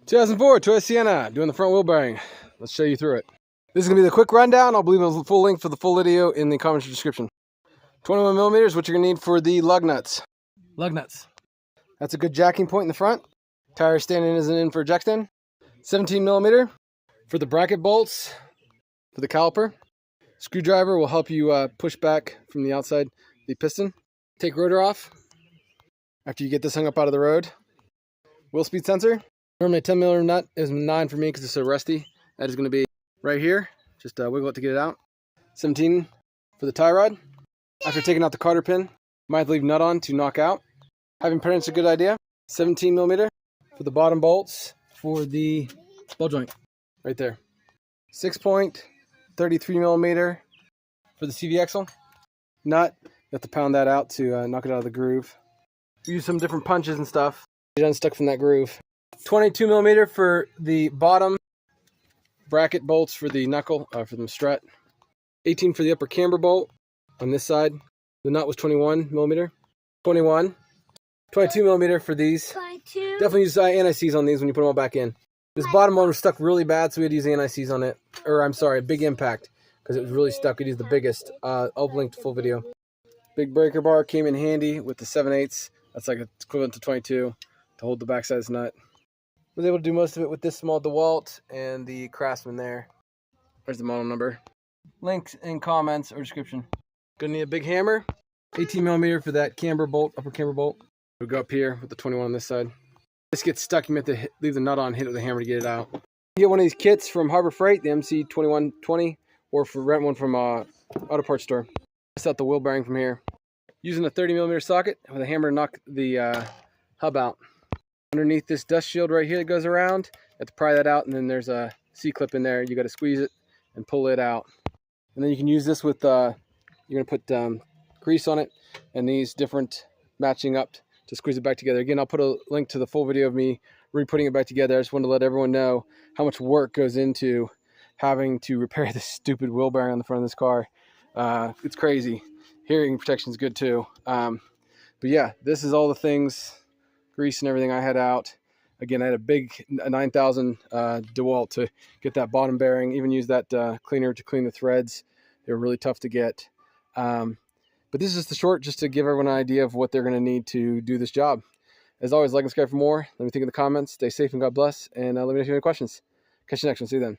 2004 Toyota Sienna, doing the front wheel bearing. Let's show you through it. This is going to be the quick rundown. I'll leave a full link for the full video in the comments description. 21 millimeters, what you're going to need for the lug nuts. Lug nuts. That's a good jacking point in the front. Tire standing isn't in for jack stand. 17 millimeter for the bracket bolts for the caliper. Screwdriver will help you push back from the outside the piston. Take rotor off after you get this hung up out of the road. Wheel speed sensor. Normally a 10 millimeter nut is 9 for me because it's so rusty. That is going to be right here. Just wiggle it to get it out. 17 for the tie rod. After taking out the cotter pin, might have to leave nut on to knock out. Having parents a good idea. 17 millimeter for the bottom bolts for the ball joint right there. 6.33 millimeter for the CV axle. Nut, you have to pound that out to knock it out of the groove. Use some different punches and stuff. Get unstuck from that groove. 22 millimeter for the bottom bracket bolts for the knuckle, for the strut. 18 for the upper camber bolt on this side. The nut was 21 millimeter. 21. 22 millimeter for these. 22. Definitely use anti-seize on these when you put them all back in. This bottom one was stuck really bad, so we had to use anti-seize on it. Or I'm sorry, big impact, because it was really stuck. We'd use the biggest. I'll link the full video. Big breaker bar came in handy with the 7/8. That's like equivalent to 22 to hold the backside of this nut. Was able to do most of it with this small DeWalt and the Craftsman there. There's the model number. Links in comments or description. Gonna need a big hammer. 18 millimeter for that camber bolt, upper camber bolt. We'll go up here with the 21 on this side. This gets stuck, you have to leave the nut on, hit it with a hammer to get it out. You get one of these kits from Harbor Freight, the MC2120, or rent one from auto parts store. Test out the wheel bearing from here. Using a 30 millimeter socket with a hammer to knock the hub out. Underneath this dust shield right here that goes around, you have to pry that out, and then there's a C-clip in there. You got to squeeze it and pull it out. And then you can use this with, you're going to put grease on it and these different matching up to squeeze it back together. Again, I'll put a link to the full video of me re-putting it back together. I just wanted to let everyone know how much work goes into having to repair this stupid wheel bearing on the front of this car. It's crazy. Hearing protection is good too. But yeah, this is all the things, grease and everything I had out. Again, I had a big 9000 DeWalt to get that bottom bearing. Even use that cleaner to clean the threads. They were really tough to get. But this is just the short, just to give everyone an idea of what they're going to need to do this job. As always, like and subscribe for more. Let me think in the comments. Stay safe and God bless. And let me know if you have any questions. Catch you next one. See you then.